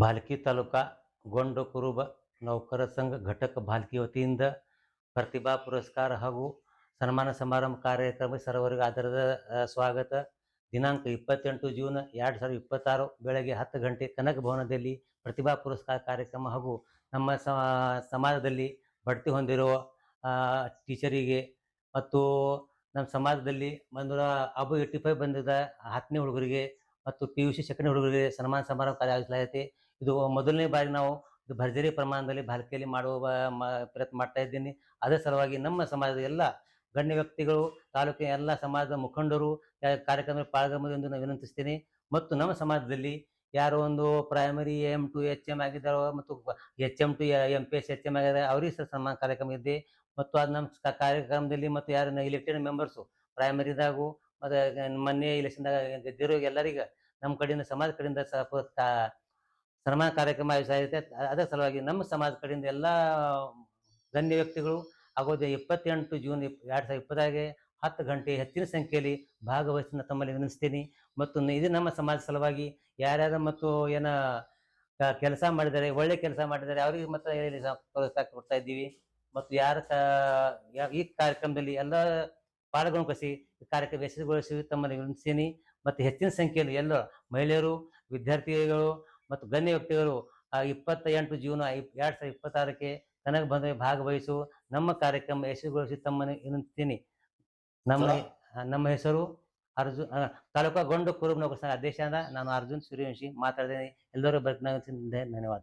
ಭಾಲ್ಕಿ ತಾಲೂಕಾ ಗೊಂಡ ಕುರುಬ ನೌಕರ ಸಂಘ ಘಟಕ ಭಾಲ್ಕಿ ವತಿಯಿಂದ ಪ್ರತಿಭಾ ಪುರಸ್ಕಾರ ಹಾಗೂ ಸನ್ಮಾನ ಸಮಾರಂಭ ಕಾರ್ಯಕ್ರಮ ಸರ್ವರಿಗೂ ಆಧಾರದ ಸ್ವಾಗತ. ದಿನಾಂಕ 28 ಜೂನ್ 2026 ಬೆಳಗ್ಗೆ 10 ಗಂಟೆ ಕನಕ ಭವನದಲ್ಲಿ ಪ್ರತಿಭಾ ಪುರಸ್ಕಾರ ಕಾರ್ಯಕ್ರಮ ಹಾಗೂ ನಮ್ಮ ಸಮಾಜದಲ್ಲಿ ಬಡ್ತಿ ಹೊಂದಿರುವ ಟೀಚರಿಗೆ ಮತ್ತು ನಮ್ಮ ಸಮಾಜದಲ್ಲಿ ಬಂದಿರೋ ಅಬು 85 ಬಂದಿದ್ದ 10ನೇ ಹುಡುಗರಿಗೆ ಮತ್ತು PUC ಸೆಕೆಂಡ್ ಹುಡುಗರಿಗೆ ಸನ್ಮಾನ ಸಮಾರಂಭ ಕಾರ್ಯ ಆಯೋಜಿಸಲಾಗಿದೆ. ಇದು ಮೊದಲನೇ ಬಾರಿ ನಾವು ಭರ್ಜರಿ ಪ್ರಮಾಣದಲ್ಲಿ ಭಾಲ್ಕಿಯಲ್ಲಿ ಮಾಡುವ ಪ್ರಯತ್ನ ಮಾಡ್ತಾ ಇದ್ದೀನಿ. ಅದರ ಸಲುವಾಗಿ ನಮ್ಮ ಸಮಾಜದ ಎಲ್ಲ ಗಣ್ಯ ವ್ಯಕ್ತಿಗಳು, ತಾಲೂಕಿನ ಎಲ್ಲ ಸಮಾಜದ ಮುಖಂಡರು ಕಾರ್ಯಕ್ರಮದಲ್ಲಿ ಪಾಲ್ಗೊಳ್ಳುವುದೆಂದು ನಾನು ವಿನಂತಿಸ್ತೀನಿ. ಮತ್ತು ನಮ್ಮ ಸಮಾಜದಲ್ಲಿ ಯಾರೋ ಒಂದು ಪ್ರೈಮರಿ AM2 HM ಆಗಿದ್ದಾರೋ ಮತ್ತು HM2 MPS HM ಆಗಿದ್ದಾರೆ, ಅವರಿಗೆ ಸಹ ಸನ್ಮಾನ ಕಾರ್ಯಕ್ರಮ ಇದೆ. ಮತ್ತು ಅದು ನಮ್ಮ ಕಾರ್ಯಕ್ರಮದಲ್ಲಿ ಮತ್ತು ಯಾರು ಇಲೆಕ್ಟೆಡ್ ಮೆಂಬರ್ಸು ಪ್ರೈಮರಿದಾಗೂ ಮತ್ತು ಮೊನ್ನೆ ಇಲೆಕ್ಷನ್ದಾಗ ಗೆದ್ದಿರೋ ಎಲ್ಲರಿಗೆ ನಮ್ಮ ಕಡೆಯಿಂದ ಸಮಾಜ ಕಡೆಯಿಂದ ಸನ್ಮಾನ ಕಾರ್ಯಕ್ರಮ ಆಯೋಜಿಸಲಾಗಿದೆ. ಅದರ ಸಲುವಾಗಿ ನಮ್ಮ ಸಮಾಜ ಕಡೆಯಿಂದ ಎಲ್ಲ ಗಣ್ಯ ವ್ಯಕ್ತಿಗಳು ಆಗೋದು 28 ಜೂನ್ 2020 10 ಗಂಟೆ ಹೆಚ್ಚಿನ ಸಂಖ್ಯೆಯಲ್ಲಿ ಭಾಗವಹಿಸಿ ತಮ್ಮಲ್ಲಿ ವಿನಿಸ್ತೀನಿ. ಮತ್ತು ಇದು ನಮ್ಮ ಸಮಾಜ ಸಲುವಾಗಿ ಯಾರ್ಯಾರು ಮತ್ತು ಏನ ಕೆಲಸ ಮಾಡಿದ್ದಾರೆ, ಒಳ್ಳೆ ಕೆಲಸ ಮಾಡಿದ್ದಾರೆ, ಅವರಿಗೆ ಮಾತ್ರ ಪ್ರೋತ್ಸಾಹ ಕೊಡ್ತಾ ಇದ್ದೀವಿ. ಮತ್ತು ಈ ಕಾರ್ಯಕ್ರಮದಲ್ಲಿ ಎಲ್ಲ ಪಾಲ್ಗೊಳ್ಳಿಸಿ ಕಾರ್ಯಕ್ರಮ ಯಶಸ್ವಿಗೊಳಿಸಿ ತಮ್ಮಲ್ಲಿ ವಿನಿಸ್ತೀನಿ. ಮತ್ತು ಹೆಚ್ಚಿನ ಸಂಖ್ಯೆಯಲ್ಲಿ ಎಲ್ಲ ಮಹಿಳೆಯರು, ವಿದ್ಯಾರ್ಥಿಗಳು ಮತ್ತು ಗಣ್ಯ ವ್ಯಕ್ತಿಗಳು 28 ಜೂನ್ 2026 ಕನಕ ಭವನದಲ್ಲಿ ಭಾಗವಹಿಸು ನಮ್ಮ ಕಾರ್ಯಕ್ರಮ ಯಶಸ್ವಿಗೊಳಿಸಿ ತಮ್ಮನ್ನು ವಿನಂತಿಸ್ತೀನಿ. ನಮ್ಮ ಹೆಸರು ಅರ್ಜುನ್, ತಾಲೂಕಾ ಗೊಂಡ ಕುರುಬ ನೌಕರ ಸಂಘ ಅಧ್ಯಕ್ಷ. ನಾನು ಅರ್ಜುನ್ ಸೂರ್ಯವಂಶಿ ಮಾತಾಡಿದ್ದೇನೆ. ಎಲ್ಲರೂ ಧನ್ಯವಾದ.